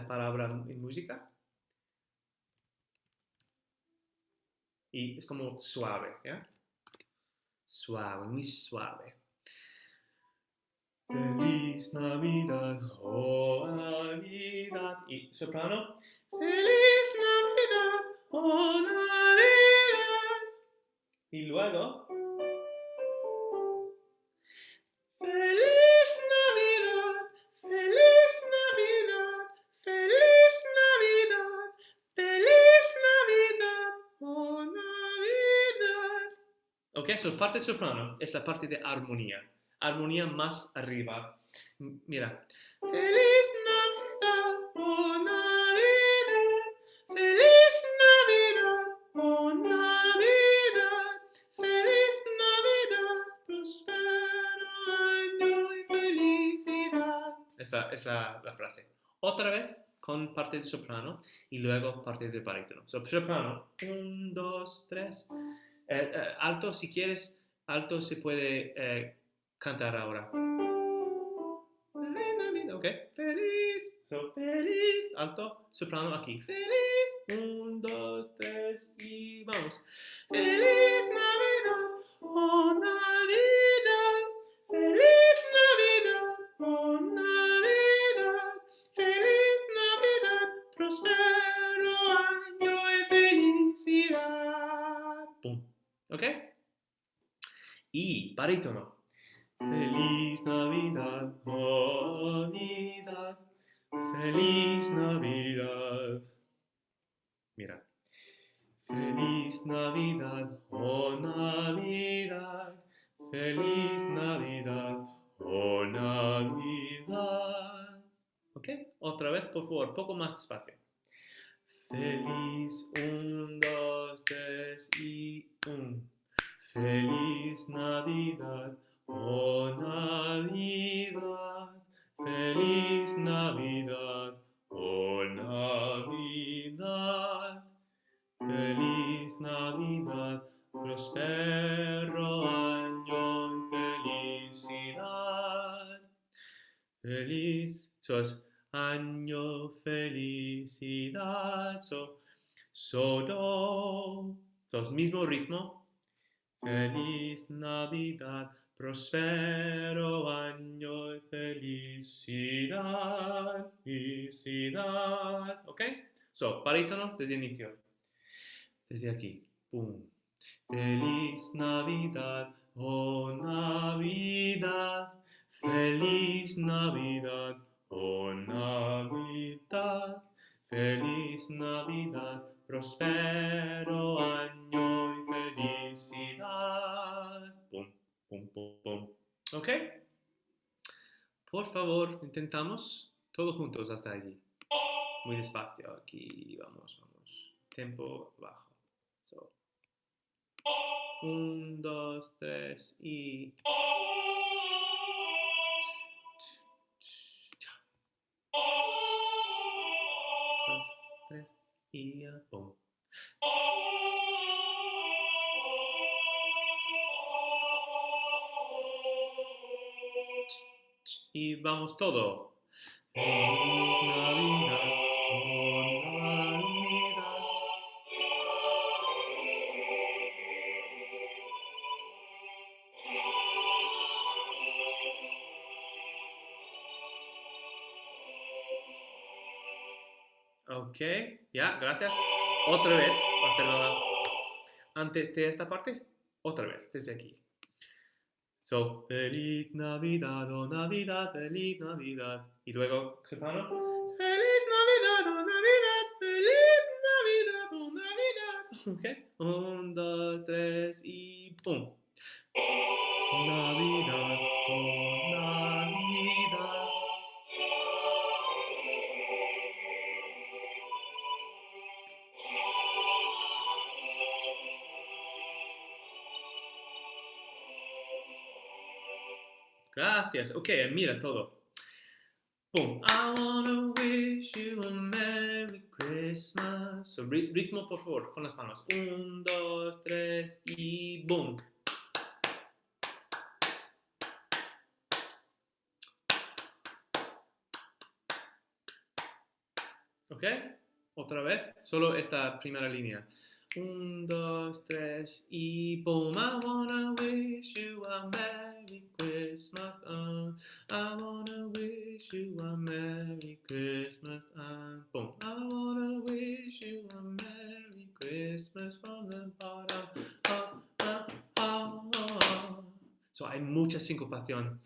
palabra en música. Y es como suave, ¿ya? Suave, muy suave. Feliz Navidad, oh Navidad. Y soprano. Feliz Navidad, oh Navidad. Y luego. Feliz Navidad, feliz Navidad, feliz Navidad, feliz Navidad, oh Navidad. Ok, so parte soprano es la parte de armonía. Armonía más arriba. Mira. Feliz Navidad, oh Navidad, feliz Navidad, oh Navidad, feliz Navidad, prospero año y felicidad. Esta es la frase. Otra vez con parte de soprano y luego parte de barítono. So, soprano, 1, 2, 3. Alto, si quieres, alto se puede cantar ahora. Ok, feliz. So, feliz. Alto, soprano aquí. Feliz. 1, 2, 3 y vamos. Feliz Navidad, oh Navidad. Feliz Navidad, oh Navidad. Feliz Navidad, prospero año y felicidad. Pum. ¿Ok? Y barítono. Feliz Navidad, oh Navidad. Feliz Navidad. Mira. Feliz Navidad, oh Navidad. Feliz Navidad, oh Navidad. ¿Ok? Otra vez, por favor, poco más despacio. Feliz, 1, 2, 3 y 1. Feliz Navidad, oh Navidad. Feliz Navidad, oh Navidad. Feliz Navidad, prospero año y feliz. So es año, felicidad. So, do. So es mismo ritmo. Feliz Navidad, prospero año y felicidad, felicidad. ¿Ok? So, barítono desde el inicio. Desde aquí. Pum. Feliz Navidad, oh Navidad. Feliz Navidad, oh Navidad. Feliz Navidad, prospero año y felicidad. Pum, pum, pum, pum. ¿Ok? Por favor, intentamos todos juntos hasta allí. Muy despacio. Aquí vamos, vamos. Tempo bajo. So. 1, 2, 3 y... 2, 3 y ya, pum. Y vamos todo. Navidad, oh Navidad. Ok, ya, gracias. Otra vez, perdona. Antes de esta parte, otra vez, desde aquí. So, feliz Navidad, oh Navidad, feliz Navidad. Y luego, soprano. Feliz Navidad, oh Navidad, feliz Navidad, oh Navidad. Ok, 1, 2, 3 y pum. Navidad, oh Navidad. Gracias. Ok, mira todo. Boom. I wanna wish you a Merry Christmas. So, ritmo, por favor, con las manos. 1, 2, 3 y boom. Ok, otra vez. Solo esta primera línea. 1, 2, 3 y boom. I wanna wish you a Merry Christmas. I wanna wish you a Merry Christmas. Boom. I wanna wish you a Merry Christmas from the bottom of. So hay mucha sincopación.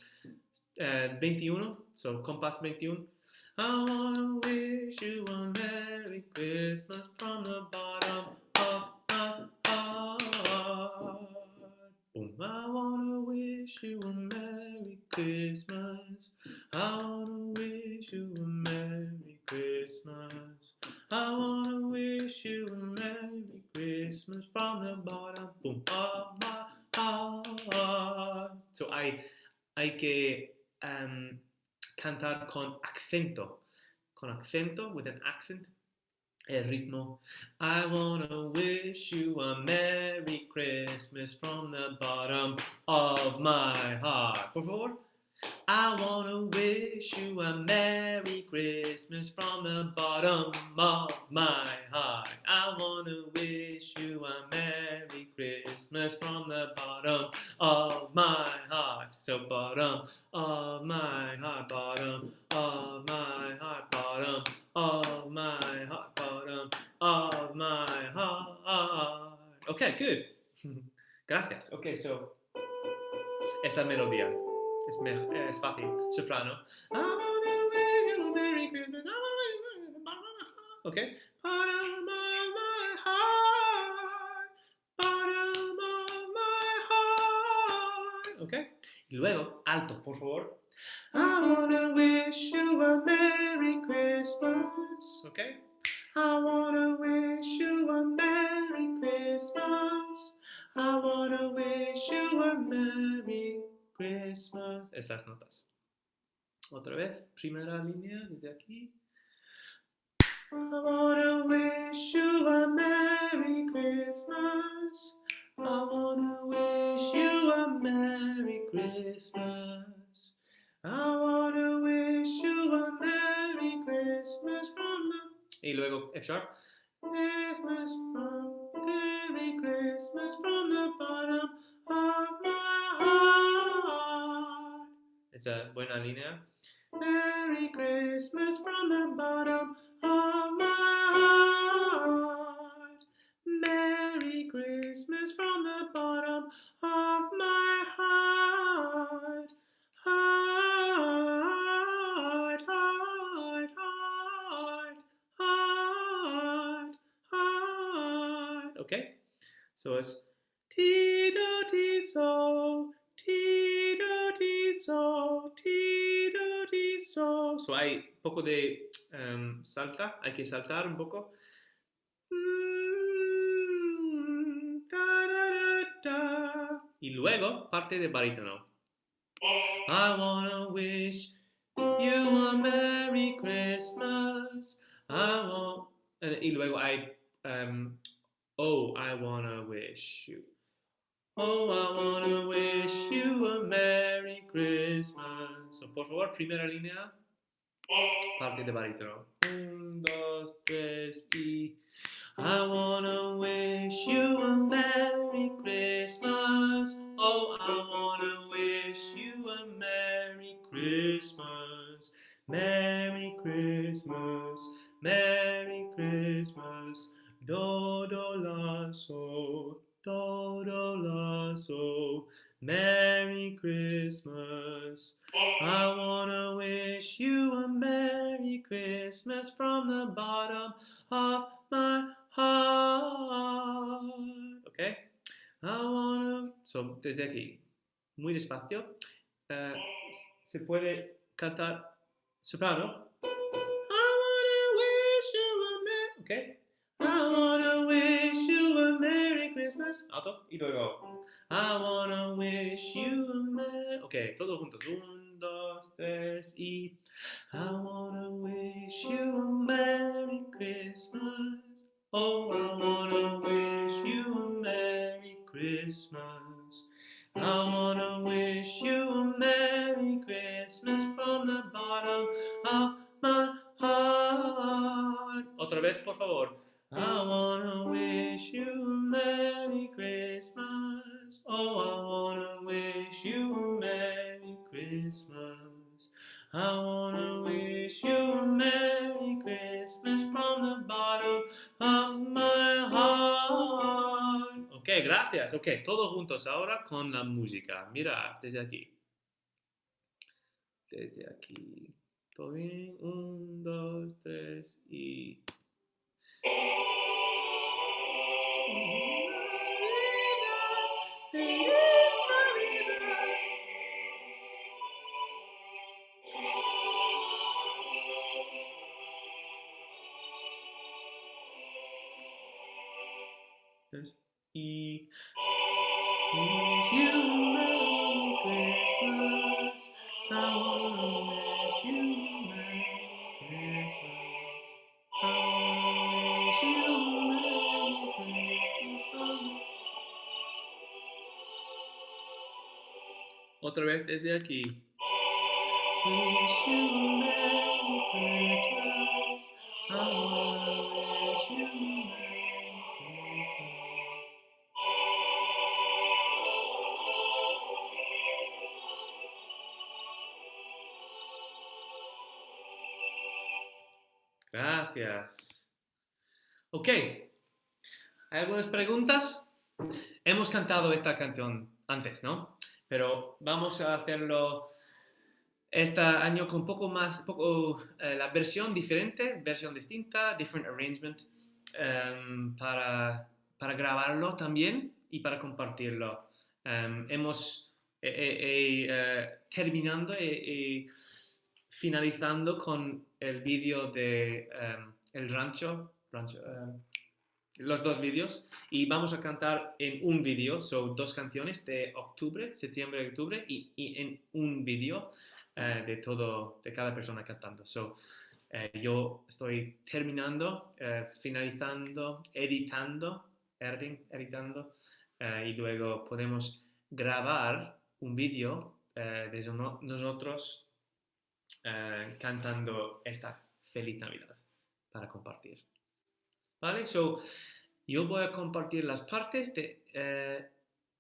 21, so compás 21. I wanna wish you a Merry Christmas from the bottom of my heart. Boom. I wanna wish you a Merry Christmas. I wanna wish you a Merry Christmas. I wanna wish you a Merry Christmas from the bottom boom, of my heart. So hay que cantar con acento, with an accent, el ritmo. I wanna wish you a Merry Christmas from the bottom of my heart. Por favor. I wanna wish you a Merry Christmas from the bottom of my heart. I wanna wish you a Merry Christmas from the bottom of my heart. So bottom of my heart, bottom of my heart, bottom of my heart, bottom of my heart. Okay, good. Gracias. Okay, so esta melodía. Es fácil. Soprano. I wanna wish you a Merry Christmas. I wanna wish you a Merry Christmas. Okay. Bottom of my heart. Bottom of my heart. Okay. Y luego, alto, por favor. I wanna wish you a Merry Christmas. Okay. I wanna wish you a Merry Christmas. I wanna wish you a Merry Christmas. Estas notas. Otra vez, primera línea desde aquí. I wanna wish you a Merry Christmas. I wanna wish you a Merry Christmas. I wanna wish F sharp. Christmas from, Merry Christmas from the bottom of my heart. Esa buena línea. Merry Christmas from the bottom of my heart. Merry Christmas from the bottom of my heart. Heart, heart, heart, heart, heart. Okay? So it's ti do ti so, ti do ti so, ti do ti so. So hay un poco de salta, hay que saltar un poco. Da, da, da, da. Y luego parte de barítono. I wanna wish you a Merry Christmas. Y luego hay oh, I wanna wish you. Oh, I wanna wish you a Merry Christmas. So, por favor, primera línea, parte de barítono. 1, 2, 3 y I wanna wish you a Merry Christmas. Oh, I wanna wish you a Merry Christmas. Merry Christmas. Merry Christmas. Do, do, la, so. Do, do, la, so. Merry Christmas. I wanna wish you a Merry Christmas from the bottom of my heart. Okay? I wanna. So, desde aquí, muy despacio, se puede cantar soprano. I wanna wish you a Merry. Okay? I wanna wish you a Merry Christmas. Alto. Y luego. I wanna wish you a Merry. Okay, todos juntos. 1, 2, 3 y. I wanna wish you a Merry Christmas. Oh, I wanna wish you a Merry Christmas. I wanna wish you a Merry Christmas from the bottom of my heart. Otra vez, por favor. I wanna wish you a Merry Christmas. Oh, I wanna wish you a Merry Christmas. I wanna wish you a Merry Christmas from the bottom of my heart. Ok, gracias. Ok, todos juntos ahora con la música. Mira, desde aquí. Desde aquí. ¿Todo bien? 1, 2, 3 y... Y wish you a Merry Christmas. I wanna wish you a Merry Christmas. I wanna wish you a Merry Christmas. Otra vez desde aquí. Wish you a Merry Christmas. I wanna wish you a Merry Christmas. Gracias. Ok. ¿Hay algunas preguntas? Hemos cantado esta canción antes, ¿no? Pero vamos a hacerlo este año con la versión diferente, versión distinta, different arrangement, para grabarlo también y para compartirlo. Hemos terminando y finalizando con el vídeo de El Rancho, los dos vídeos, y vamos a cantar en un vídeo, son 2 canciones de septiembre, octubre, y en un vídeo de cada persona cantando. Yo estoy terminando, finalizando, editando, y luego podemos grabar un vídeo de nosotros cantando esta Feliz Navidad para compartir. ¿vale? So, yo voy a compartir las partes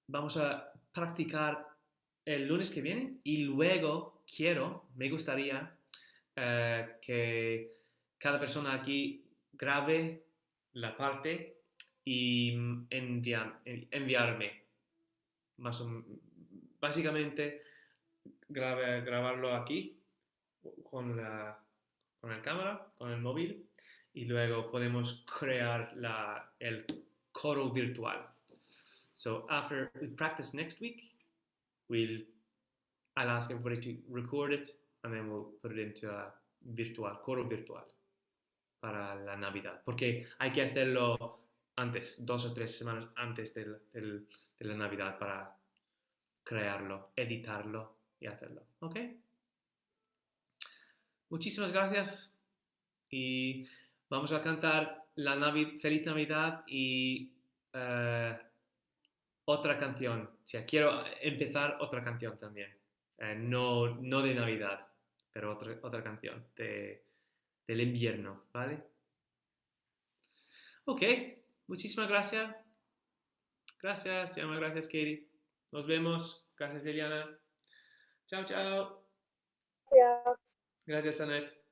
vamos a practicar el lunes que viene y luego me gustaría que cada persona aquí grabe la parte y enviarme. Básicamente grabarlo aquí con el cámara, con el móvil, y luego podemos crear el coro virtual. So after we practice next week, I'll ask everybody to record it and then we'll put it into a coro virtual para la Navidad. Porque hay que hacerlo antes, 2 o 3 semanas antes de la Navidad para crearlo, editarlo y hacerlo. ¿Ok? Muchísimas gracias y vamos a cantar Feliz Navidad y otra canción. O sea, quiero empezar otra canción también. No de Navidad, pero otra canción del invierno, ¿vale? Ok, muchísimas gracias. Gracias, Gemma, gracias, Katie. Nos vemos. Gracias, Liliana. Chao, chao. Gracias. Gracias, Annette.